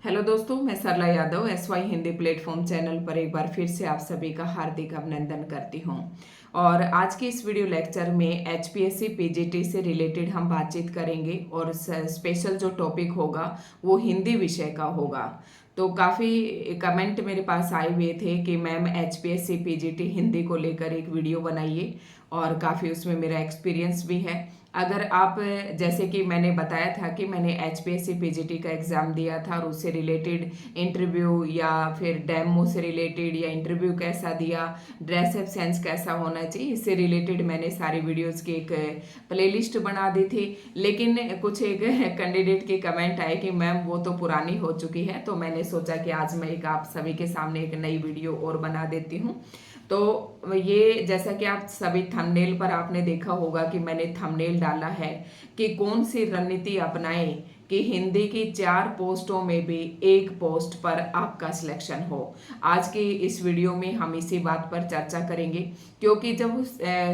Hello दोस्तों, मैं Sarla Yadav SY Hindi platform channel पर एक बार फिर से आप सभी का हार्दिक अभिनंदन करती हूं। और आज की इस वीडियो लेक्चर में HPSC PGT से रिलेटेड हम बातचीत करेंगे और स्पेशल जो टॉपिक होगा वो हिंदी विषय का होगा। तो काफ़ी कमेंट मेरे पास आए हुए थे कि मैम HPSC PGT हिंदी को लेकर एक वीडियो बनाइए, और काफ़ी उसमें मेरा एक्सपीरियंस भी है। अगर आप, जैसे कि मैंने बताया था कि मैंने HPSC PGT का एग्ज़ाम दिया था और उससे रिलेटेड इंटरव्यू या फिर डेमो से रिलेटेड या इंटरव्यू कैसा दिया, ड्रेस अप सेंस कैसा होना चाहिए, इससे रिलेटेड मैंने सारी वीडियोस की एक प्लेलिस्ट बना दी थी। लेकिन कुछ एक कैंडिडेट के कमेंट आए कि मैम वो तो पुरानी हो चुकी है, तो मैंने सोचा कि आज मैं एक आप सभी के सामने एक नई वीडियो और बना देती हूँ। तो ये, जैसा कि आप सभी थंबनेल पर आपने देखा होगा कि मैंने थंबनेल डाला है कि कौन सी रणनीति अपनाएं कि हिंदी की 4 पोस्टों में भी एक पोस्ट पर आपका सिलेक्शन हो। आज की इस वीडियो में हम इसी बात पर चर्चा करेंगे, क्योंकि जब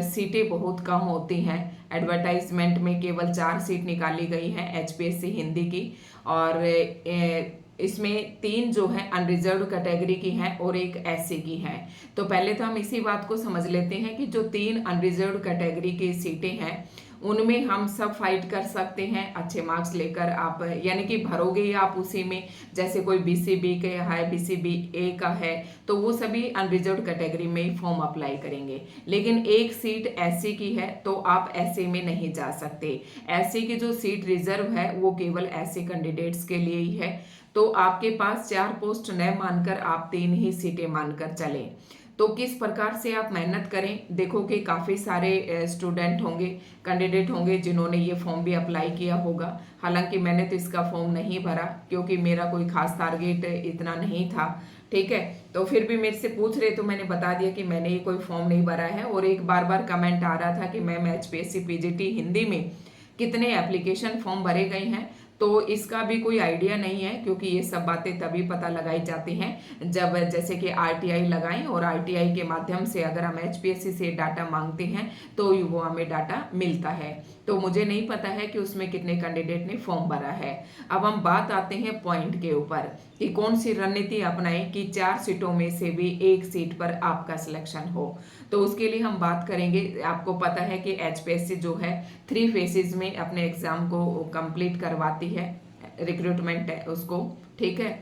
सीटें बहुत कम होती हैं, एडवर्टाइजमेंट में केवल 4 सीट निकाली गई हैं HPSC हिंदी की, और इसमें 3 जो है अनरिजर्व्ड कैटेगरी की हैं और एक SC की है। तो पहले तो हम इसी बात को समझ लेते हैं कि जो 3 अनरिजर्व्ड कैटेगरी की सीटें हैं उनमें हम सब फाइट कर सकते हैं अच्छे मार्क्स लेकर। आप यानी कि भरोगे ही आप उसी में, जैसे कोई BCB का है, BCBA का है, तो वो सभी अनरिजर्व्ड कैटेगरी में ही फॉर्म अप्लाई करेंगे। लेकिन एक सीट SC की है तो आप SC में नहीं जा सकते। SC की जो सीट रिजर्व है वो केवल SC कैंडिडेट्स के लिए ही है। तो आपके पास 4 पोस्ट न मानकर आप 3 ही सीटें मानकर चलें। तो किस प्रकार से आप मेहनत करें, देखो कि काफ़ी सारे स्टूडेंट होंगे, कैंडिडेट होंगे जिन्होंने ये फॉर्म भी अप्लाई किया होगा। हालांकि मैंने तो इसका फॉर्म नहीं भरा क्योंकि मेरा कोई खास टारगेट इतना नहीं था, ठीक है। तो फिर भी मेरे से पूछ रहे तो मैंने बता दिया कि मैंने ये कोई फॉर्म नहीं भरा है। और एक बार बार कमेंट आ रहा था कि मैम HPSC PGT हिंदी में कितने एप्लीकेशन फॉर्म भरे गए हैं, तो इसका भी कोई आइडिया नहीं है, क्योंकि ये सब बातें तभी पता लगाई जाती हैं जब जैसे कि RTI लगाएं, और RTI के माध्यम से अगर हम HPSC से डाटा मांगते हैं तो वो हमें डाटा मिलता है। तो मुझे नहीं पता है कि उसमें कितने कैंडिडेट ने फॉर्म भरा है। अब हम बात आते हैं पॉइंट के ऊपर कि कौन सी रणनीति अपनाएं कि 4 सीटों में से भी एक सीट पर आपका सिलेक्शन हो। तो उसके लिए हम बात करेंगे। आपको पता है कि HPSC जो है 3 फेजेस में अपने एग्जाम को कंप्लीट करवाती है, रिक्रूटमेंट है उसको, ठीक है।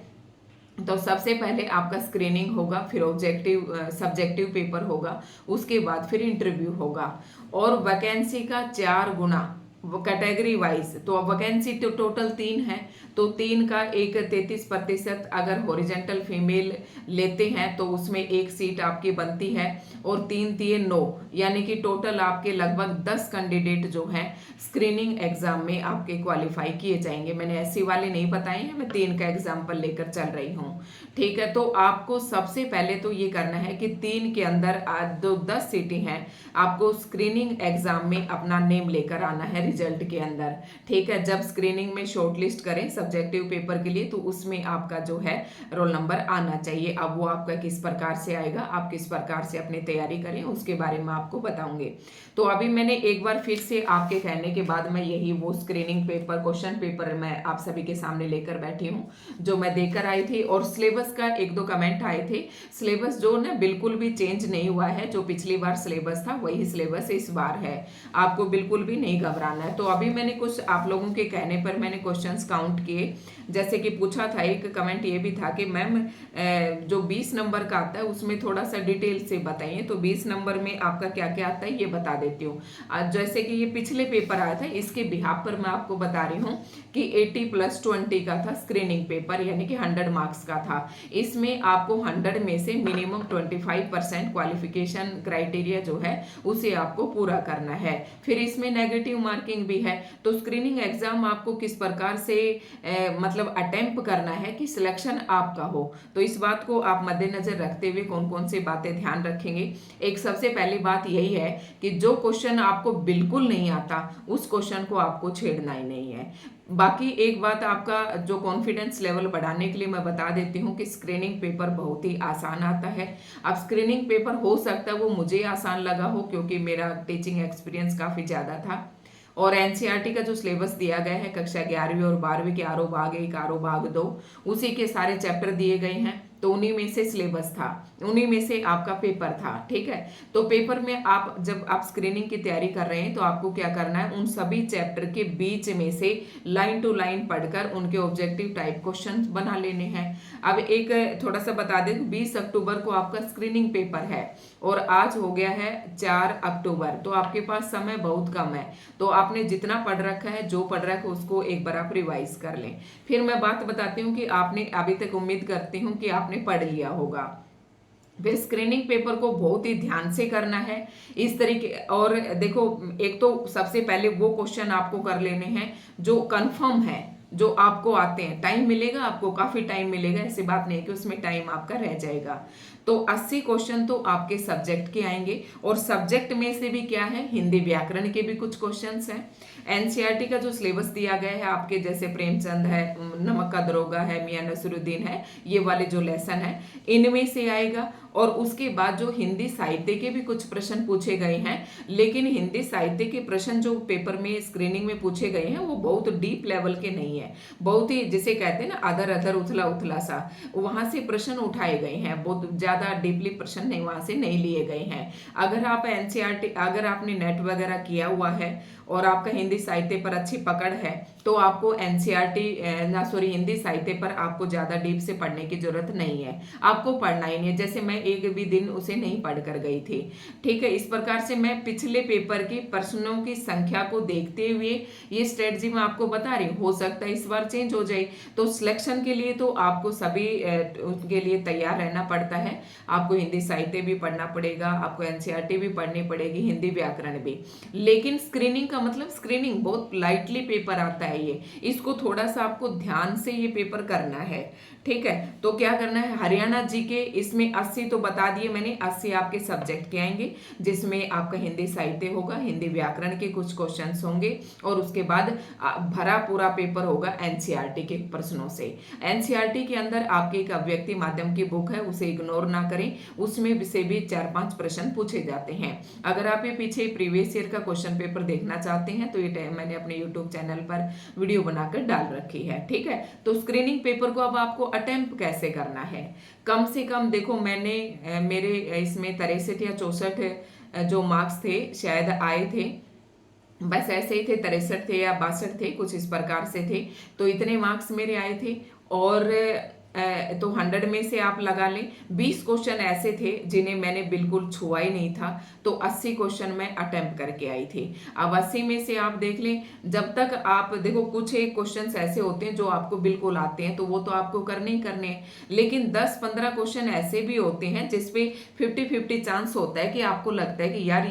तो सबसे पहले आपका स्क्रीनिंग होगा, फिर ऑब्जेक्टिव सब्जेक्टिव पेपर होगा, उसके बाद फिर इंटरव्यू होगा। और वैकेंसी का 4 गुना कैटेगरी वाइज। तो अब वैकेंसी तो टोटल 3 है, तो 3 का एक 33% अगर हॉरिजेंटल फीमेल लेते हैं तो उसमें एक सीट आपकी बनती है, और 3 3 9, यानी कि टोटल आपके लगभग 10 कैंडिडेट जो हैं स्क्रीनिंग एग्जाम में आपके क्वालिफाई किए जाएंगे। मैंने SC वाले नहीं बताए हैं, मैं 3 का एग्जाम्पल लेकर चल रही हूँ, ठीक है। तो आपको सबसे पहले तो ये करना है कि 3 के अंदर जो 10 सीटें हैं आपको स्क्रीनिंग एग्जाम में अपना नेम लेकर आना है रिजल्ट के अंदर, ठीक है। जब स्क्रीनिंग में शॉर्टलिस्ट करें सब्जेक्टिव पेपर के लिए तो उसमें आपका जो है रोल नंबर आना चाहिए। अब वो आपका किस प्रकार से आएगा, आप किस प्रकार से अपनी तैयारी करें, उसके बारे में आपको बताऊंगी। तो अभी मैंने एक बार फिर से आपके कहने के बाद मैं यही वो स्क्रीनिंग पेपर, क्वेश्चन पेपर मैं आप सभी के सामने लेकर बैठी हूँ जो मैं देकर आई थी। और सिलेबस का 1-2 कमेंट आए थे। सिलेबस जो ना बिल्कुल भी चेंज नहीं हुआ है, जो पिछली बार सिलेबस था वही सिलेबस इस बार है, आपको बिल्कुल भी नहीं घबराना है। तो अभी मैंने कुछ आप लोगों के कहने पर मैंने क्वेश्चंस काउंट किए। जैसे कि पूछा था, एक कमेंट ये भी था कि मैम जो 20 नंबर का आता है उसमें थोड़ा सा डिटेल से बताइए। तो 20 नंबर में आपका क्या क्या आता है ये बता देती हूँ। जैसे कि ये पिछले पेपर आया था, इसके बिहाफ पर मैं आपको बता रही हूँ कि 80+20 का था स्क्रीनिंग पेपर, यानी कि 100 मार्क्स का था। इसमें आपको 100 में से मिनिमम 25% क्वालिफिकेशन क्राइटेरिया जो है उसे आपको पूरा करना है। फिर इसमें नेगेटिव मार्किंग भी है। तो स्क्रीनिंग एग्जाम आपको किस प्रकार से मतलब अटेम्प्ट करना है कि सिलेक्शन आपका हो, तो इस बात को आप मद्देनजर रखते हुए कौन कौन सी बातें ध्यान रखेंगे। एक सबसे पहली बात यही है कि जो क्वेश्चन आपको बिल्कुल नहीं आता उस क्वेश्चन को आपको छेड़ना ही नहीं है। बाकी एक बात आपका जो कॉन्फिडेंस लेवल बढ़ाने के लिए मैं बता देती हूँ कि स्क्रीनिंग पेपर बहुत ही आसान आता है। अब स्क्रीनिंग पेपर हो सकता है वो मुझे आसान लगा हो क्योंकि मेरा टीचिंग एक्सपीरियंस काफ़ी ज़्यादा था, और एनसीईआरटी का जो सिलेबस दिया गया है कक्षा 11वीं और 12वीं के आरो भाग 1 आरो भाग 2 उसी के सारे चैप्टर दिए गए हैं। तो उन्हीं में से सिलेबस था, उन्हीं में से आपका पेपर था। ठीक है, तो पेपर में आप जब आप स्क्रीनिंग की तैयारी कर रहे हैं तो आपको क्या करना है, उन सभी चैप्टर के बीच में से लाइन टू लाइन पढ़कर उनके ऑब्जेक्टिव टाइप क्वेश्चन बना लेने हैं। अब एक थोड़ा सा बता दें, 20 अक्टूबर को आपका स्क्रीनिंग पेपर है और आज हो गया है 4 अक्टूबर, तो आपके पास समय बहुत कम है। तो आपने जितना पढ़ रखा है, जो पढ़ रखा है उसको एक बार आप रिवाइज कर लें। फिर मैं बात बताती हूँ कि आपने अभी तक, उम्मीद करती हूँ कि आपने पढ़ लिया होगा। फिर स्क्रीनिंग पेपर को बहुत ही ध्यान से करना है इस तरीके। और देखो, एक तो सबसे पहले वो क्वेश्चन आपको कर लेने हैं जो कंफर्म है, जो आपको आते हैं। टाइम मिलेगा आपको, काफी टाइम मिलेगा, ऐसी बात नहीं है कि उसमें टाइम आपका रह जाएगा। तो 80 क्वेश्चन तो आपके सब्जेक्ट के आएंगे और सब्जेक्ट में से भी क्या है, हिंदी व्याकरण के भी कुछ क्वेश्चंस हैं। एनसीईआरटी का जो सिलेबस दिया गया है आपके, जैसे प्रेमचंद है, नमक का दरोगा है, मियां नसरुद्दीन है, ये वाले जो लेसन है इनमें से आएगा। और उसके बाद जो हिंदी साहित्य के भी कुछ प्रश्न पूछे गए हैं, लेकिन हिंदी साहित्य के प्रश्न जो पेपर में स्क्रीनिंग में पूछे गए हैं वो बहुत डीप लेवल के नहीं है, बहुत ही जिसे कहते हैं ना अधर अधर उथला उथला सा, वहां से प्रश्न उठाए गए हैं, बहुत ज्यादा डीपली प्रश्न नहीं, वहां से नहीं लिए गए हैं। अगर आप एनसीईआरटी, अगर आपने नेट वगैरह किया हुआ है और आपका हिंदी साहित्य पर अच्छी पकड़ है तो आपको हिंदी साहित्य पर आपको ज्यादा डीप से पढ़ने की जरूरत नहीं है, आपको पढ़ना ही नहीं है। जैसे मैं एक भी दिन उसे नहीं पढ़ कर गई थी। ठीक है, इस प्रकार से मैं पिछले पेपर के प्रश्नों की संख्या को देखते हुए ये स्ट्रेटजी मैं आपको बता रही हूँ। हो सकता है इस बार चेंज हो जाए, तो सिलेक्शन के लिए तो आपको सभी उनके लिए तैयार रहना पड़ता है। आपको हिंदी साहित्य भी पढ़ना पड़ेगा, आपको एनसीईआरटी भी पढ़नी पड़ेगी, हिंदी व्याकरण भी। लेकिन स्क्रीनिंग का मतलब, स्क्रीनिंग बहुत लाइटली पेपर आता है ये, इसको थोड़ा सा आपको ध्यान से ये पेपर करना है। ठीक है, तो क्या करना है, हरियाणा जीके इसमें 80 तो बता दिए मैंने, 80 आपके सब्जेक्ट के आएंगे, जिसमें आपका हिंदी साहित्य होगा, हिंदी व्याकरण के कुछ क्वेश्चंस होंगे और उसके बाद भरा पूरा पेपर होगा एनसीईआरटी के प्रश्नों से। एनसीईआरटी के अंदर आपके एक अभिव्यक्ति माध्यम की बुक है, उसे इग्नोर ना करें, उसमें से भी 4-5 प्रश्न पूछे जाते हैं। अगर आप ये पीछे प्रीवियस ईयर का क्वेश्चन पेपर देखना चाहते हैं तो ये मैंने अपने यूट्यूब चैनल पर वीडियो बनाकर डाल रखी है। ठीक है, तो स्क्रीनिंग पेपर को अब आपको अटेम्प्ट कैसे करना है, कम से कम देखो, मैंने मेरे इसमें 63 या 64 जो मार्क्स थे शायद आए थे, बस ऐसे ही थे, 63 थे या 62 थे, कुछ इस प्रकार से थे। तो इतने मार्क्स मेरे आए थे। और तो 100 में से आप लगा लें 20 क्वेश्चन ऐसे थे जिन्हें मैंने बिल्कुल छुआ ही नहीं था, तो 80 क्वेश्चन मैं अटेम्प्ट करके आई थी। अब 80 में से आप देख लें, जब तक आप देखो, कुछ एक क्वेश्चंस ऐसे होते हैं जो आपको बिल्कुल आते हैं तो वो तो आपको करने ही करने हैं, लेकिन 10-15 क्वेश्चन ऐसे भी होते हैं जिसपे 50-50 चांस होता है कि आपको लगता है कि यार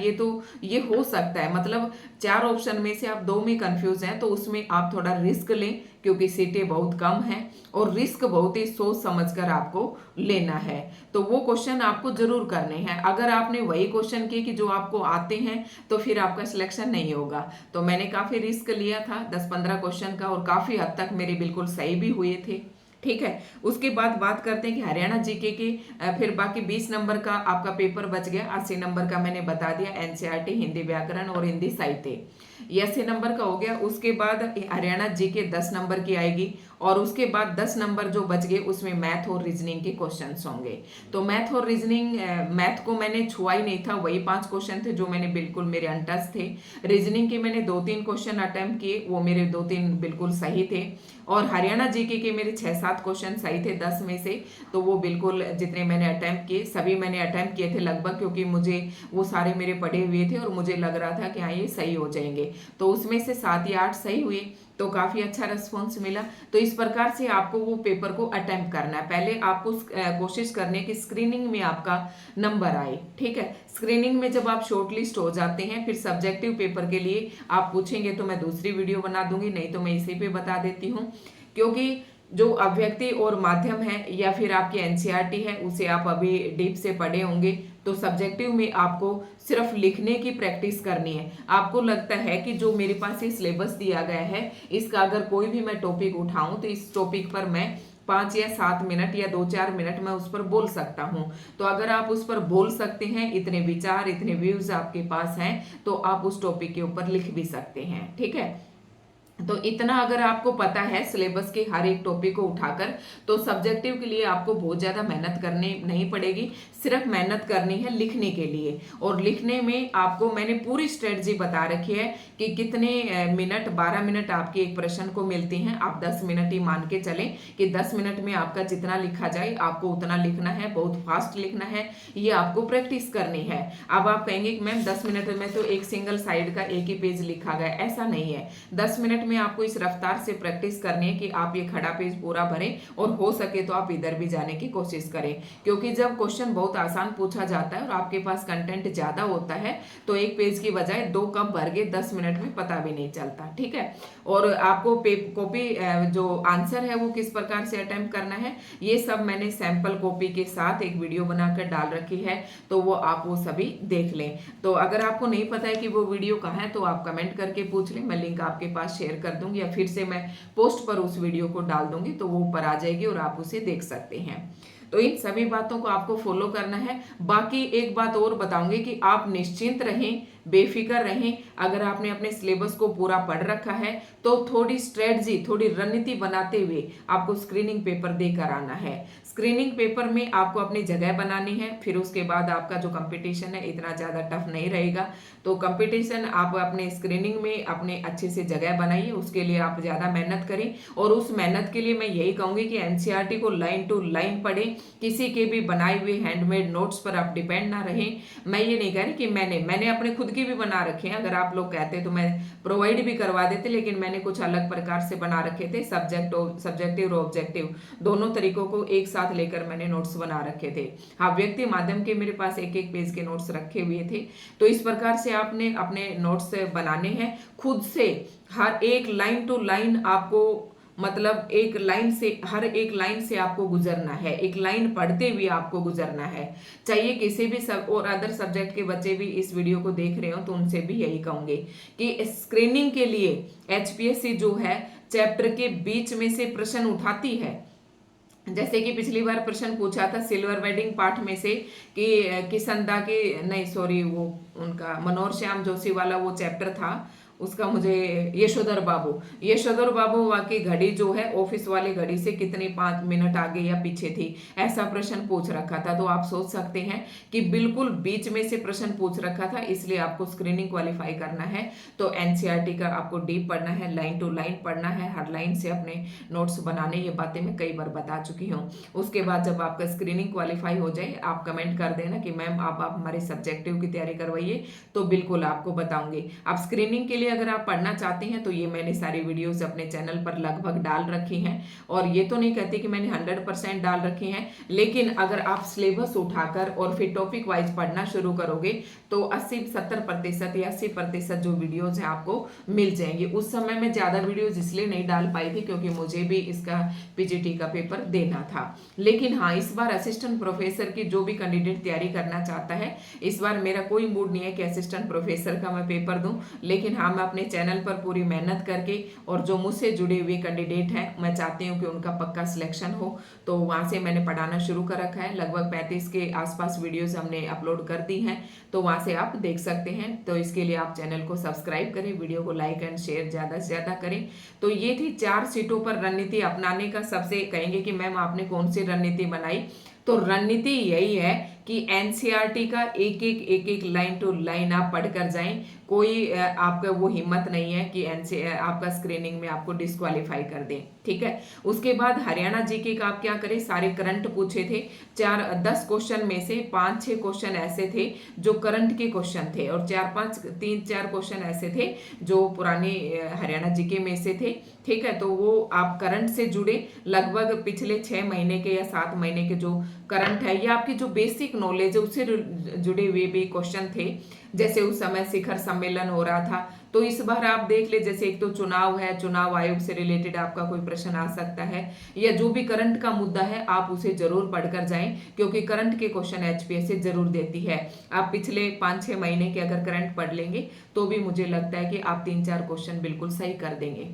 ये हो सकता है, मतलब 4 ऑप्शन में से आप 2 में कंफ्यूज हैं, तो उसमें आप थोड़ा रिस्क लें, क्योंकि सीटें बहुत कम हैं और रिस्क बहुत ही सोच समझकर आपको लेना है। तो वो क्वेश्चन आपको जरूर करने हैं। अगर आपने वही क्वेश्चन किए कि जो आपको आते हैं तो फिर आपका सिलेक्शन नहीं होगा। तो मैंने काफी रिस्क लिया था 10-15 क्वेश्चन का और काफी हद तक मेरे बिल्कुल सही भी हुए थे। ठीक है, उसके बाद बात करते हैं कि हरियाणा जीके के फिर बाकी 20 नंबर का आपका पेपर बच गया। 80 नंबर का मैंने बता दिया, एनसीईआरटी, हिंदी व्याकरण और हिंदी साहित्य, ये 80 नंबर का हो गया। उसके बाद हरियाणा जीके 10 नंबर की आएगी और उसके बाद 10 नंबर जो बच गए उसमें मैथ और रीजनिंग के क्वेश्चंस होंगे। तो मैथ और रीजनिंग, मैथ को मैंने छुआ ही नहीं था, वही 5 क्वेश्चन थे जो मैंने बिल्कुल मेरे अनटच थे। रीजनिंग के मैंने 2-3 क्वेश्चन अटेम्प्ट किए, वो मेरे 2-3 बिल्कुल सही थे। और हरियाणा जीके के मेरे 6-7 क्वेश्चन सही थे 10 में से, तो वो बिल्कुल जितने मैंने अटेम्प्ट किए सभी मैंने अटेम्प्ट किए थे लगभग, क्योंकि मुझे वो सारे मेरे पढ़े हुए थे और मुझे लग रहा था कि हाँ ये सही हो जाएंगे। तो उसमें से 7 या 8 सही हुए, तो काफी अच्छा रिस्पॉन्स मिला। तो इस प्रकार से आपको वो पेपर को अटेम्प्ट करना है। पहले आपको कोशिश करनी है कि स्क्रीनिंग में आपका नंबर आए। ठीक है, स्क्रीनिंग में जब आप शॉर्ट लिस्ट हो जाते हैं, फिर सब्जेक्टिव पेपर के लिए आप पूछेंगे तो मैं दूसरी वीडियो बना दूंगी, नहीं तो मैं इसी पे बता देती हूँ। क्योंकि जो अभिव्यक्ति और माध्यम है या फिर आपकी एनसीईआरटी है उसे आप अभी डीप से पढ़े होंगे, तो सब्जेक्टिव में आपको सिर्फ लिखने की प्रैक्टिस करनी है। आपको लगता है कि जो मेरे पास ये सिलेबस दिया गया है इसका अगर कोई भी मैं टॉपिक उठाऊं तो इस टॉपिक पर मैं 5 या 7 मिनट या 2-4 मिनट मैं उस पर बोल सकता हूँ। तो अगर आप उस पर बोल सकते हैं, इतने विचार, इतने व्यूज आपके पास हैं, तो आप उस टॉपिक के ऊपर लिख भी सकते हैं। ठीक है, तो इतना अगर आपको पता है सिलेबस के हर एक टॉपिक को उठाकर, तो सब्जेक्टिव के लिए आपको बहुत ज़्यादा मेहनत करनी नहीं पड़ेगी। सिर्फ मेहनत करनी है लिखने के लिए, और लिखने में आपको मैंने पूरी स्ट्रेटजी बता रखी है कि कितने मिनट, 12 मिनट आपके एक प्रश्न को मिलती हैं। आप 10 मिनट ही मान के चलें कि 10 मिनट में आपका जितना लिखा जाए आपको उतना लिखना है, बहुत फास्ट लिखना है, ये आपको प्रैक्टिस करनी है। अब आप कहेंगे कि मैम 10 मिनट में तो एक सिंगल साइड का एक ही पेज लिखा गया, ऐसा नहीं है। 10 मिनट में आपको इस रफ्तार से प्रैक्टिस करनी है कि आप ये खड़ा पेज पूरा भरें, और हो सके तो आप इधर भी जाने की कोशिश करें, क्योंकि जब क्वेश्चन बहुत आसान पूछा जाता है और आपके पास कंटेंट ज्यादा होता है, तो एक पेज की बजाय 2 कब भर गए 10 मिनट में पता भी नहीं चलता। ठीक है, और आपको कॉपी जो आंसर है वो किस प्रकार से अटेम्प्ट करना है, ये सब मैंने सैंपल कॉपी के साथ एक वीडियो बनाकर डाल रखी है, तो वो आप वो सभी देख लें। तो अगर आपको नहीं पता है कि वो वीडियो कहाँ है, तो आप कमेंट करके पूछ लें, मैं लिंक आपके पास शेयर कर दूंगी, या फिर से मैं पोस्ट पर उस वीडियो को डाल दूंगी, तो वो ऊपर आ जाएगी और आप उसे देख सकते हैं। तो इन सभी बातों को आपको फॉलो करना है। बाकी एक बात और बताऊंगी कि आप निश्चिंत रहें, बेफिक्र रहें। अगर आपने अपने सिलेबस को पूरा पढ़ रखा है, तो थोड़ी स्ट्रेटजी, थोड़ी रणनीति बनाते हुए आपको स्क्रीनिंग पेपर देकर आना है। स्क्रीनिंग पेपर में आपको अपनी जगह बनानी है, फिर उसके बाद आपका जो कंपटीशन है इतना ज़्यादा टफ नहीं रहेगा। तो कंपटीशन आप अपने स्क्रीनिंग में अपने अच्छे से जगह बनाइए, उसके लिए आप ज़्यादा मेहनत करें। और उस मेहनत के लिए मैं यही कहूँगी कि एनसीईआरटी को लाइन टू लाइन पढ़ें, किसी के भी बनाए हुए हैंडमेड नोट्स पर आप डिपेंड ना रहें। मैं ये नहीं कह रही कि मैंने अपने खुद की भी बना रखे हैं, अगर आप लोग कहते तो मैं प्रोवाइड भी करवा देते, लेकिन मैंने कुछ अलग प्रकार से बना रखे थे। सब्जेक्टिव और ऑब्जेक्टिव दोनों तरीकों को एक साथ लेकर मैंने नोट्स बना रखे थे। हाँ, व्यक्ति माध्यम के मेरे पास एक एक पेज के नोट्स रखे हुए थे। तो इस प्रकार से आपने अपने नोट्स बनाने हैं खुद से। हर एक लाइन टू लाइन आपको, मतलब एक लाइन से, हर एक लाइन से आपको गुजरना है, एक लाइन पढ़ते हुए आपको गुजरना है। चाहिए किसी भी सब और अदर सब्जेक्ट के बच्चे भी इस वीडियो को देख रहे हो, तो उनसे भी यही कहूंगे कि स्क्रीनिंग के लिए एचपीएससी जो है चैप्टर के बीच में से प्रश्न उठाती है। जैसे कि पिछली बार प्रश्न पूछा था सिल्वर वेडिंग पार्ट में से कि किसंदा के, नहीं सॉरी, वो उनका मनोहर श्याम जोशी वाला वो चैप्टर था, उसका मुझे यशोधर बाबू की घड़ी जो है ऑफिस वाली घड़ी से कितने 5 मिनट आगे या पीछे थी, ऐसा प्रश्न पूछ रखा था। तो आप सोच सकते हैं कि बिल्कुल बीच में से प्रश्न पूछ रखा था, इसलिए आपको स्क्रीनिंग क्वालिफाई करना है। तो एनसीईआरटी का आपको डीप पढ़ना है, लाइन टू लाइन पढ़ना है, हर लाइन से अपने नोट्स बनाने। ये बातें मैं कई बार बता चुकी हूँ। उसके बाद जब आपका स्क्रीनिंग क्वालिफाई हो जाए, आप कमेंट कर देना कि मैम आप हमारे सब्जेक्टिव की तैयारी करवाइए, तो बिल्कुल आपको बताऊंगी। आप स्क्रीनिंग के लिए अगर आप पढ़ना चाहते हैं, तो ये मैंने सारी वीडियोस अपने चैनल पर लगभग डाल रखी हैं, और ये तो नहीं कहती कि मैंने 100% डाल रखी हैं, लेकिन अगर आप सिलेबस उठाकर और फिर टॉपिक वाइज पढ़ना शुरू करोगे, तो 80-70% या 80% जो वीडियोज हैं आपको मिल जाएंगी। उस समय मैं ज्यादा वीडियोज इसलिए नहीं डाल पाई थी क्योंकि मुझे भी इसका पीजीटी का पेपर देना था। लेकिन हाँ, इस बार असिस्टेंट प्रोफेसर की जो भी कैंडिडेट तैयारी करना चाहता है, इस बार मेरा कोई मूड नहीं है कि असिस्टेंट प्रोफेसर का मैं पेपर दूं, लेकिन हाँ, मैं अपने चैनल पर पूरी मेहनत करके, और जो मुझसे जुड़े हुए कैंडिडेट हैं, मैं चाहती हूँ कि उनका पक्का सिलेक्शन हो। तो वहाँ से मैंने पढ़ाना शुरू कर रखा है। लगभग 35 के आसपास वीडियोस हमने अपलोड कर दी हैं, तो वहाँ से आप देख सकते हैं। तो इसके लिए आप चैनल को सब्सक्राइब करें, वीडियो को लाइक एंड शेयर ज़्यादा से ज़्यादा करें। तो ये थी 4 सीटों पर रणनीति अपनाने का। सबसे कहेंगे कि मैम आपने कौन सी रणनीति बनाई, तो रणनीति यही है कि एनसीईआरटी का एक एक लाइन टू लाइन आप पढ़कर जाएं। कोई आपका वो हिम्मत नहीं है कि आपका स्क्रीनिंग में आपको डिस्क्वालीफाई कर दें। ठीक है, उसके बाद हरियाणा जीके का आप क्या करें, सारे करंट पूछे थे। 10 क्वेश्चन में से 5-6 क्वेश्चन ऐसे थे जो करंट के क्वेश्चन थे, और 3-4 क्वेश्चन ऐसे थे जो पुराने हरियाणा जीके में से थे। ठीक है, तो वो आप करंट से जुड़े, लगभग पिछले 6 महीने के या 7 महीने के जो करंट है, या आपकी जो बेसिक नॉलेज है उससे जुड़े हुए भी क्वेश्चन थे। जैसे उस समय शिखर सम्मेलन हो रहा था, तो इस बार आप देख ले, जैसे एक तो चुनाव है, चुनाव आयोग से रिलेटेड आपका कोई प्रश्न आ सकता है, या जो भी करंट का मुद्दा है आप उसे जरूर पढ़कर जाएं, क्योंकि करंट के क्वेश्चन एचपीएससी जरूर देती है। आप पिछले 5-6 महीने के अगर करंट पढ़ लेंगे, तो भी मुझे लगता है कि आप 3-4 क्वेश्चन बिल्कुल सही कर देंगे।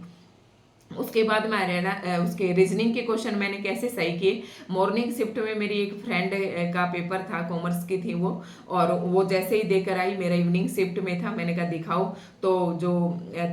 उसके बाद मैं उसके रीजनिंग के क्वेश्चन मैंने कैसे सही किए। मॉर्निंग शिफ्ट में मेरी एक फ्रेंड का पेपर था, कॉमर्स की थी वो, और वो जैसे ही देकर आई, मेरा इवनिंग शिफ्ट में था, मैंने कहा दिखाओ, तो जो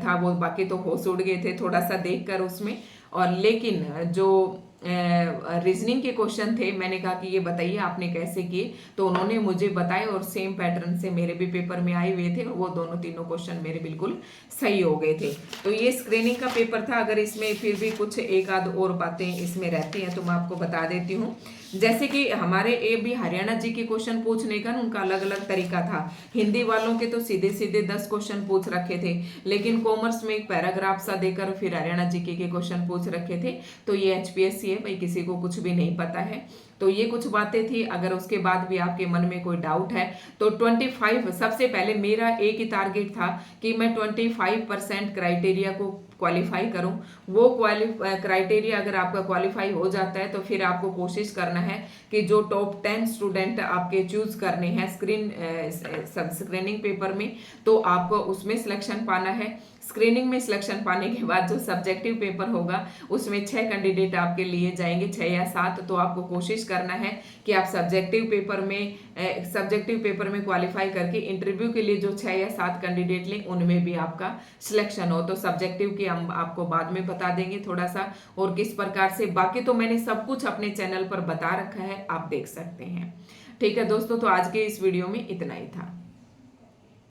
था वो, बाकी तो होश उड़ गए थे थोड़ा सा देखकर उसमें। और लेकिन जो रीजनिंग के क्वेश्चन थे, मैंने कहा कि ये बताइए आपने कैसे किए, तो उन्होंने मुझे बताए और सेम पैटर्न से मेरे भी पेपर में आए हुए थे, और वो दोनों तीनों क्वेश्चन मेरे बिल्कुल सही हो गए थे। तो ये स्क्रीनिंग का पेपर था। अगर इसमें फिर भी कुछ एक आध और बातें इसमें रहती हैं तो मैं आपको बता देती हूँ। जैसे कि हमारे ए भी हरियाणा जी के क्वेश्चन पूछने का उनका अलग अलग तरीका था। हिंदी वालों के तो सीधे सीधे 10 क्वेश्चन पूछ रखे थे, लेकिन कॉमर्स में एक पैराग्राफ सा देकर फिर हरियाणा जीके के क्वेश्चन पूछ रखे थे। तो ये एचपीएससी है भाई, किसी को कुछ भी नहीं पता है। तो ये कुछ बातें थी। अगर उसके बाद भी आपके मन में कोई डाउट है तो 25, सबसे पहले मेरा एक ही टारगेट था कि मैं 25% क्राइटेरिया को क्वालिफाई करूं। वो क्राइटेरिया अगर आपका क्वालिफाई हो जाता है तो फिर आपको कोशिश करना है कि जो टॉप 10 स्टूडेंट आपके चूज करने हैं स्क्रीनिंग पेपर में, तो आपको उसमें सिलेक्शन पाना है। स्क्रीनिंग में सिलेक्शन पाने के बाद जो सब्जेक्टिव पेपर होगा उसमें 6 कैंडिडेट आपके लिए जाएंगे, 6 या 7। तो आपको कोशिश करना है कि आप सब्जेक्टिव पेपर में क्वालिफाई करके इंटरव्यू के लिए जो 6 या 7 कैंडिडेट लें उनमें भी आपका सिलेक्शन हो। तो सब्जेक्टिव की हम आपको बाद में बता देंगे थोड़ा सा और किस प्रकार से। बाकी तो मैंने सब कुछ अपने चैनल पर बता रखा है, आप देख सकते हैं। ठीक है दोस्तों, तो आज के इस वीडियो में इतना ही था।